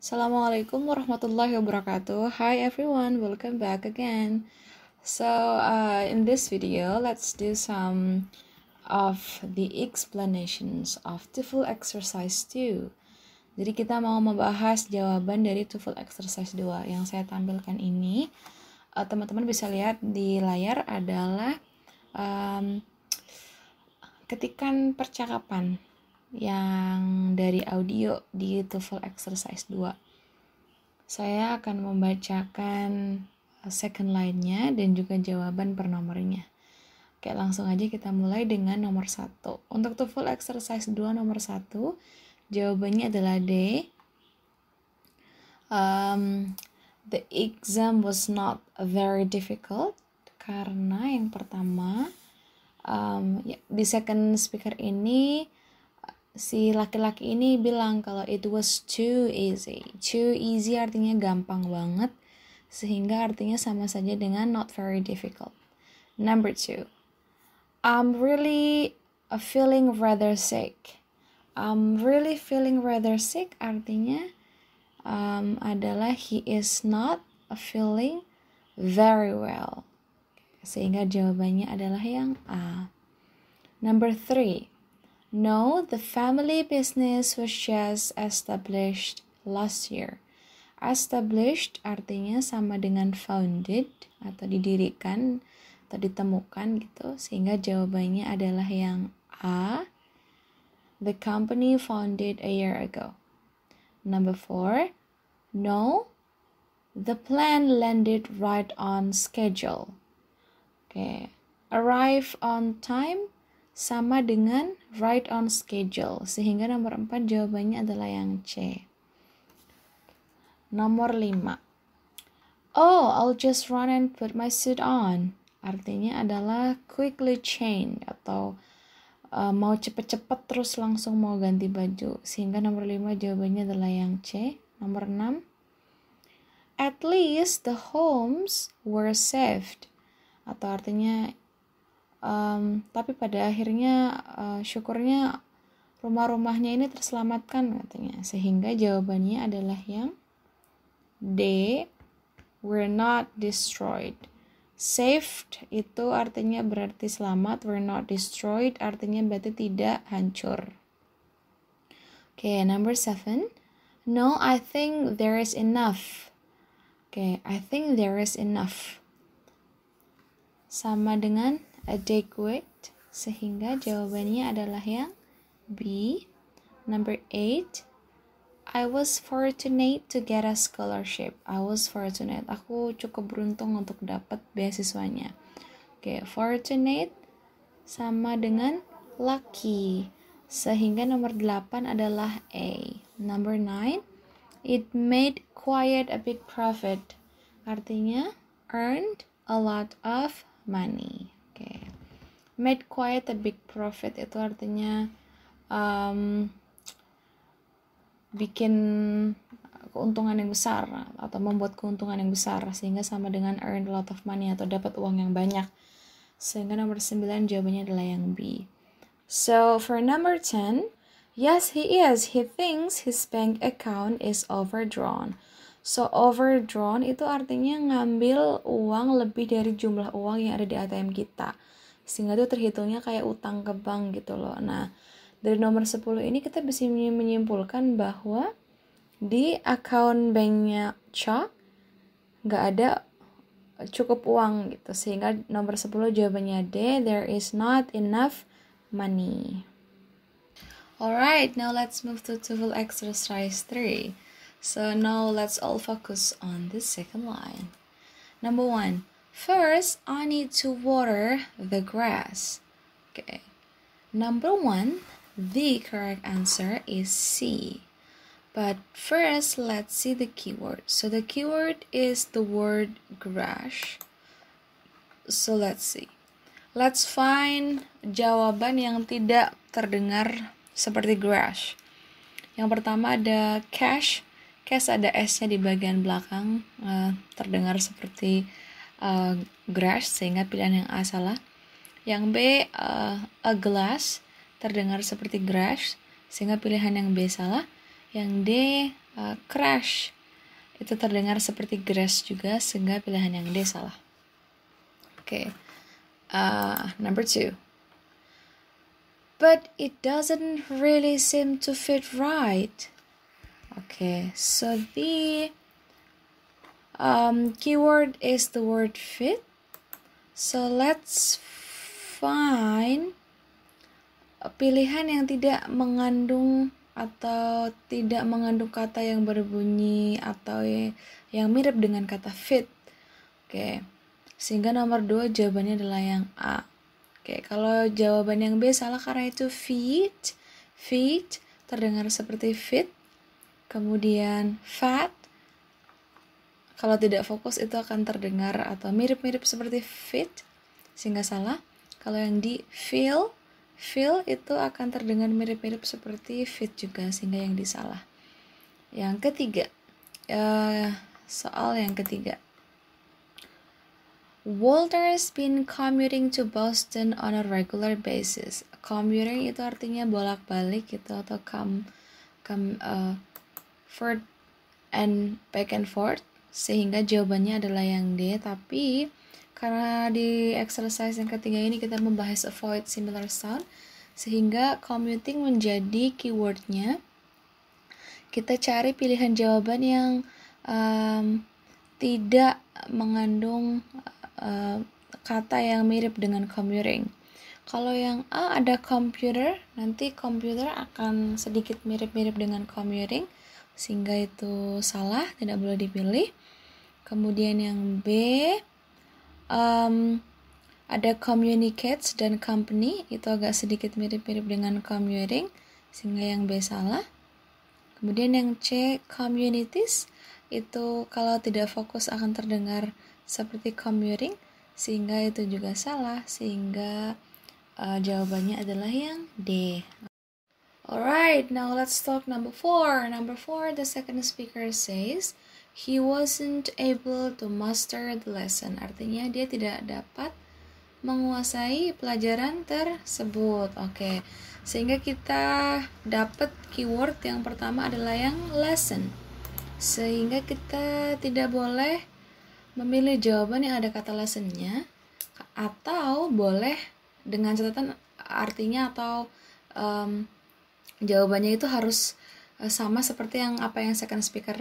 Assalamualaikum warahmatullahi wabarakatuh. Hi everyone, welcome back again. So in this video, let's do some of the explanations of TOEFL exercise 2. Jadi kita mau membahas jawaban dari TOEFL exercise 2. Yang saya tampilkan ini, teman-teman bisa lihat di layar adalah ketikan percakapan yang dari audio di TOEFL exercise 2. Saya akan membacakan second line-nya dan juga jawaban per nomornya. Oke, langsung aja kita mulai dengan nomor 1. Untuk TOEFL exercise 2 nomor 1, jawabannya adalah D. The exam was not very difficult karena yang pertama di second speaker ini si laki-laki ini bilang kalau it was too easy. Too easy artinya gampang banget, sehingga artinya sama saja dengan not very difficult. Number 2, I'm really feeling rather sick. I'm really feeling rather sick artinya adalah he is not feeling very well. Sehingga jawabannya adalah yang A. Number 3, no, the family business was just established last year. Established artinya sama dengan founded atau didirikan atau ditemukan gitu. Sehingga jawabannya adalah yang A. The company founded a year ago. Number 4, no, the plan landed right on schedule. Okay. Arrive on time sama dengan right on schedule, sehingga nomor 4 jawabannya adalah yang C. Nomor 5, oh, I'll just run and put my suit on, artinya adalah quickly change atau mau cepet-cepet terus langsung mau ganti baju, sehingga nomor 5 jawabannya adalah yang C. Nomor 6, at least the homes were saved, atau artinya tapi pada akhirnya syukurnya rumah-rumahnya ini terselamatkan katanya, sehingga jawabannya adalah yang D, were not destroyed. Saved itu artinya berarti selamat, were not destroyed artinya berarti tidak hancur. Okay, number 7, no, I think there is enough. Okay, I think there is enough sama dengan adequate, sehingga jawabannya adalah yang B. Number 8, I was fortunate to get a scholarship. I was fortunate, aku cukup beruntung untuk dapat beasiswanya. Oke, fortunate sama dengan lucky, sehingga nomor 8 adalah A. Number 9, it made quite a big profit, artinya earned a lot of money. Okay. Made quite a big profit itu artinya bikin keuntungan yang besar atau membuat keuntungan yang besar, sehingga sama dengan earn a lot of money atau dapat uang yang banyak, sehingga nomor 9 jawabannya adalah yang B. So for number 10, yes he is, he thinks his bank account is overdrawn. So overdrawn itu artinya ngambil uang lebih dari jumlah uang yang ada di ATM kita, sehingga itu terhitungnya kayak utang ke bank gitu loh. Nah, dari nomor 10 ini kita bisa menyimpulkan bahwa di account banknya Chuck nggak ada cukup uang gitu, sehingga nomor 10 jawabannya D, there is not enough money. Alright, now let's move to TOEFL exercise 3. So now let's all focus on the second line. Number 1, first I need to water the grass. Okay. Number 1, the correct answer is C. But first, let's see the keyword. So the keyword is the word grass. So let's see. Let's find jawaban yang tidak terdengar seperti grass. Yang pertama ada cash. Cash ada S-nya di bagian belakang, terdengar seperti grass, sehingga pilihan yang A salah. Yang B, a glass, terdengar seperti grass, sehingga pilihan yang B salah. Yang D, crash itu terdengar seperti grass juga, sehingga pilihan yang D salah. Oke. Number 2. But it doesn't really seem to fit right. Okay, so the keyword is the word fit. So let's find pilihan yang tidak mengandung atau tidak mengandung kata yang berbunyi atau yang mirip dengan kata fit. Oke, sehingga nomor 2 jawabannya adalah yang A. Oke, kalau jawaban yang B salah karena itu feet terdengar seperti fit. Kemudian fat, kalau tidak fokus itu akan terdengar atau mirip-mirip seperti fit, sehingga salah. Kalau yang di feel itu akan terdengar mirip-mirip seperti fit juga, sehingga yang di salah. Yang ketiga, soal yang ketiga. Walter's been commuting to Boston on a regular basis. Commuting itu artinya bolak-balik gitu, atau forth and back and forth, sehingga jawabannya adalah yang D. Tapi karena di exercise yang ketiga ini kita membahas avoid similar sound, sehingga commuting menjadi keywordnya. Kita cari pilihan jawaban yang tidak mengandung kata yang mirip dengan commuting. Kalau yang A ada computer, nanti computer akan sedikit mirip-mirip dengan commuting, sehingga itu salah, tidak boleh dipilih. Kemudian yang B ada communicates dan company, itu agak sedikit mirip-mirip dengan commuting, sehingga yang B salah. Kemudian yang C communities, itu kalau tidak fokus akan terdengar seperti commuting, sehingga itu juga salah, sehingga jawabannya adalah yang D. Alright, now let's talk number 4. Number 4, the second speaker says he wasn't able to master the lesson. Artinya dia tidak dapat menguasai pelajaran tersebut. Oke, sehingga kita dapat keyword yang pertama adalah yang lesson. Sehingga kita tidak boleh memilih jawaban yang ada kata lessonnya, atau boleh dengan catatan artinya atau jawabannya itu harus sama seperti apa yang second speaker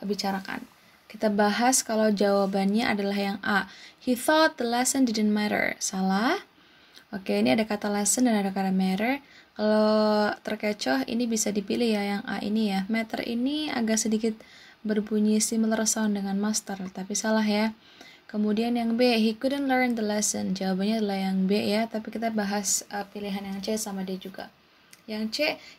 bicarakan. Kita bahas kalau jawabannya adalah yang A. He thought the lesson didn't matter. Salah. Oke, ini ada kata lesson dan ada kata matter. Kalau terkecoh ini bisa dipilih ya yang A ini ya. Matter ini agak sedikit berbunyi similar sound dengan master, tapi salah ya. Kemudian yang B, he couldn't learn the lesson. Jawabannya adalah yang B ya, tapi kita bahas pilihan yang C sama D juga. Yang C,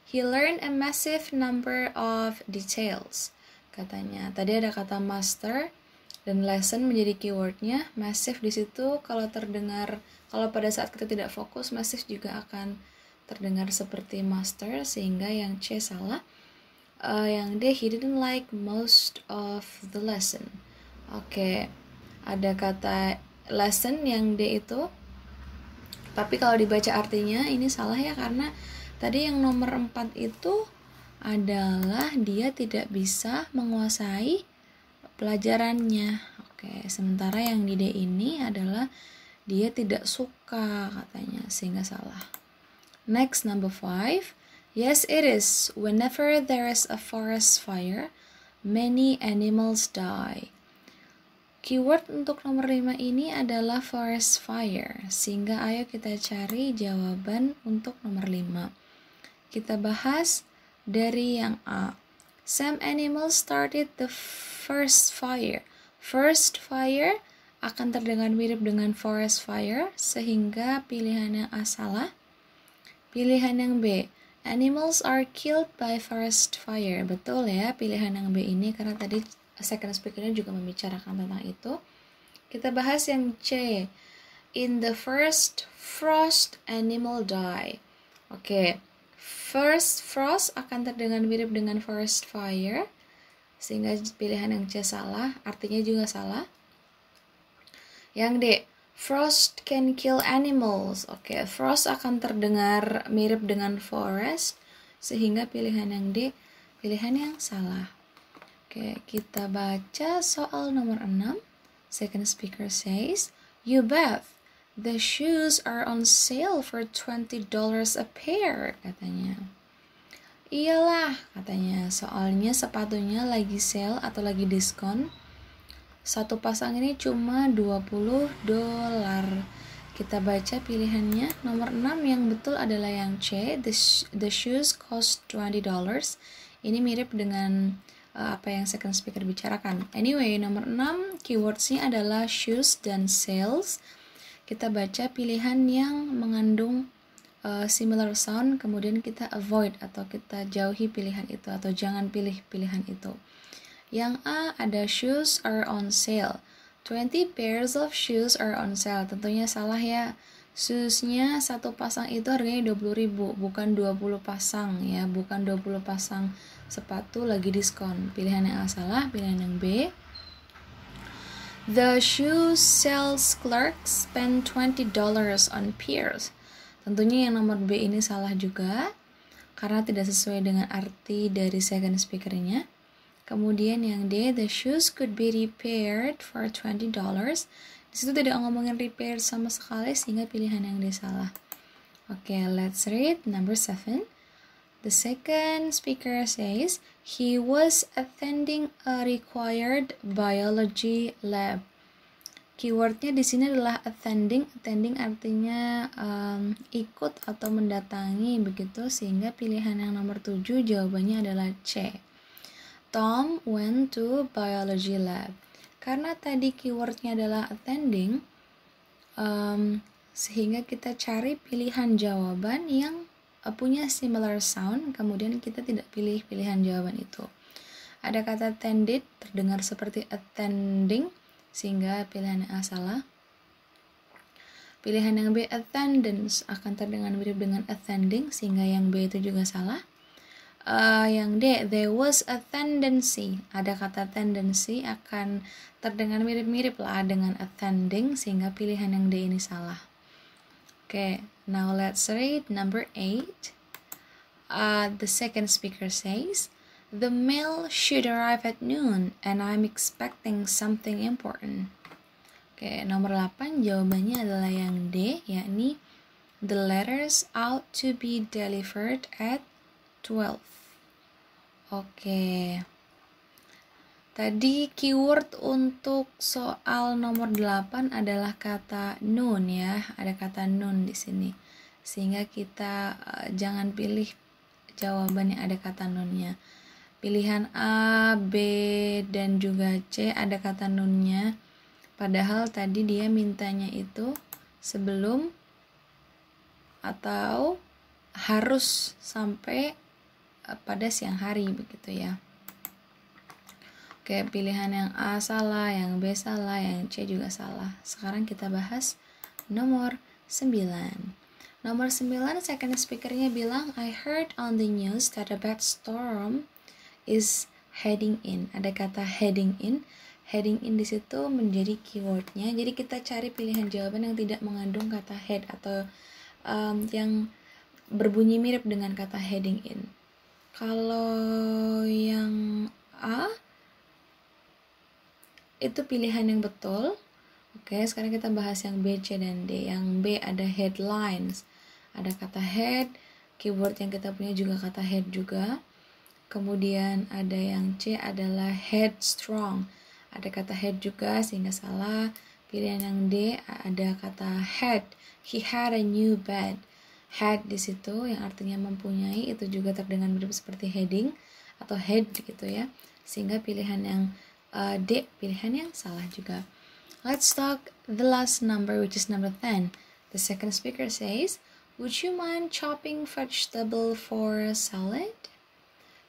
he learned a massive number of details. Katanya, tadi ada kata master dan lesson menjadi keywordnya. Massive di situ kalau terdengar, kalau pada saat kita tidak fokus, massive juga akan terdengar seperti master, sehingga yang C salah. Yang D, he didn't like most of the lesson. Oke, ada kata lesson yang D itu, tapi kalau dibaca artinya ini salah ya, karena tadi yang nomor 4 itu adalah dia tidak bisa menguasai pelajarannya. Oke, sementara yang di D ini adalah dia tidak suka katanya, sehingga salah. Next, number 5. Yes, it is. Whenever there is a forest fire, many animals die. Keyword untuk nomor 5 ini adalah forest fire, sehingga ayo kita cari jawaban untuk nomor 5. Kita bahas dari yang A. Some animals started the first fire. First fire akan terdengar mirip dengan forest fire, sehingga pilihan yang A salah. Pilihan yang B, animals are killed by forest fire. Betul ya pilihan yang B ini, karena tadi second speaker-nya juga membicarakan tentang itu. Kita bahas yang C. In the first frost, animal die. Oke, first frost akan terdengar mirip dengan forest fire, sehingga pilihan yang C salah, artinya juga salah. Yang D, frost can kill animals. Oke, frost akan terdengar mirip dengan forest, sehingga pilihan yang D, pilihan yang salah. Oke, kita baca soal nomor 6. Second speaker says, "You bet, the shoes are on sale for $20 a pair," katanya. Iyalah, katanya, soalnya sepatunya lagi sale atau lagi diskon. Satu pasang ini cuma $20. Kita baca pilihannya. Nomor 6 yang betul adalah yang C, the shoes cost $20. Ini mirip dengan apa yang second speaker bicarakan. Anyway, nomor 6 keywordsnya adalah shoes dan sales. Kita baca pilihan yang mengandung similar sound, kemudian kita avoid atau kita jauhi pilihan itu atau jangan pilih pilihan itu. Yang A ada shoes are on sale. 20 pairs of shoes are on sale. Tentunya salah ya. Shoesnya satu pasang itu harganya 20.000, bukan 20 pasang ya, bukan 20 pasang sepatu lagi diskon. Pilihan yang A salah, pilihan yang B. The shoe sales clerk spend $20 on pairs. Tentunya yang nomor B ini salah juga, karena tidak sesuai dengan arti dari second speakernya. Kemudian yang D, the shoes could be repaired for $20. Di situ tidak ngomongin repair sama sekali, sehingga pilihan yang D salah. Oke, let's read number 7. The second speaker says, he was attending a required biology lab. Keywordnya di sini adalah attending. Attending artinya ikut atau mendatangi begitu, sehingga pilihan yang nomor 7 jawabannya adalah C. Tom went to biology lab. Karena tadi keywordnya adalah attending, sehingga kita cari pilihan jawaban yang punya similar sound, kemudian kita tidak pilih pilihan jawaban itu. Ada kata attended, terdengar seperti attending, sehingga pilihan yang A salah. Pilihan yang B, attendance, akan terdengar mirip dengan attending, sehingga yang B itu juga salah. Yang D, there was a tendency. Ada kata tendency, akan terdengar mirip-mirip lah dengan attending, sehingga pilihan yang D ini salah. Okay, now let's read number 8. The second speaker says, the mail should arrive at noon and I'm expecting something important. Okay, nomor 8 jawabannya adalah yang D, yakni the letters ought to be delivered at 12. Oke. Tadi keyword untuk soal nomor 8 adalah kata noon ya, ada kata noon di sini. Sehingga kita jangan pilih jawaban yang ada kata noonnya. Pilihan A, B, dan juga C ada kata noonnya. Padahal tadi dia mintanya itu sebelum atau harus sampai pada siang hari begitu ya. Oke, pilihan yang A salah, yang B salah, yang C juga salah. Sekarang kita bahas nomor 9. Nomor 9, second speakernya bilang, I heard on the news that a bad storm is heading in. Ada kata heading in. Heading in di situ menjadi keywordnya. Jadi kita cari pilihan jawaban yang tidak mengandung kata head atau yang berbunyi mirip dengan kata heading in. Kalau yang A itu pilihan yang betul. Oke, sekarang kita bahas yang B, C, dan D. Yang B ada headlines. Ada kata head, keyword yang kita punya juga kata head juga. Kemudian ada yang C adalah headstrong. Ada kata head juga sehingga salah. Pilihan yang D ada kata head. He had a new bed. Had di situ yang artinya mempunyai, itu juga terdengar mirip seperti heading atau head gitu ya. Sehingga pilihan yang D, pilihan yang salah juga. Let's talk the last number, which is number 10. The second speaker says, would you mind chopping vegetable for a salad?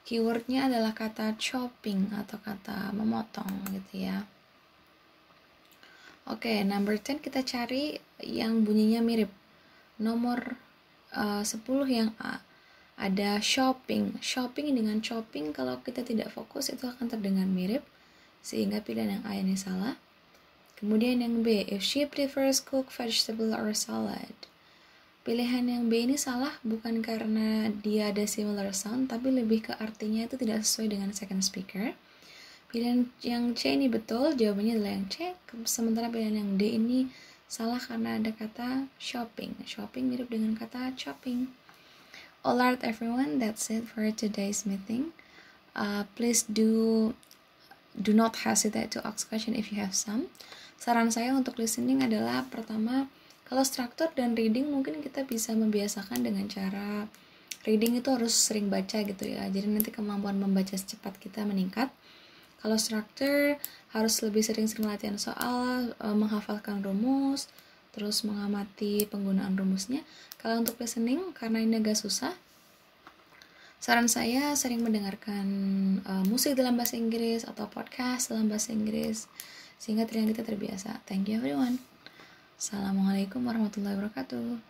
Keywordnya adalah kata chopping atau kata memotong gitu ya. Oke, number 10 kita cari yang bunyinya mirip. Nomor 10 yang A. Ada shopping. Shopping dengan chopping kalau kita tidak fokus itu akan terdengar mirip. Sehingga pilihan yang A ini salah. Kemudian yang B, if she prefers cooked vegetable or salad. Pilihan yang B ini salah bukan karena dia ada similar sound, tapi lebih ke artinya itu tidak sesuai dengan second speaker. Pilihan yang C ini betul, jawabannya adalah yang C. Sementara pilihan yang D ini salah karena ada kata shopping. Shopping mirip dengan kata shopping. Alright everyone, that's it for today's meeting. Please do not hesitate to ask question if you have some. Saran saya untuk listening adalah pertama, kalau struktur dan reading mungkin kita bisa membiasakan dengan cara reading itu harus sering baca gitu ya. Jadi nanti kemampuan membaca secepat kita meningkat. Kalau struktur harus lebih sering-sering latihan soal, menghafalkan rumus, terus mengamati penggunaan rumusnya. Kalau untuk listening, karena ini agak susah, saran saya sering mendengarkan musik dalam bahasa Inggris atau podcast dalam bahasa Inggris, sehingga telinga kita terbiasa. Thank you everyone. Assalamualaikum warahmatullahi wabarakatuh.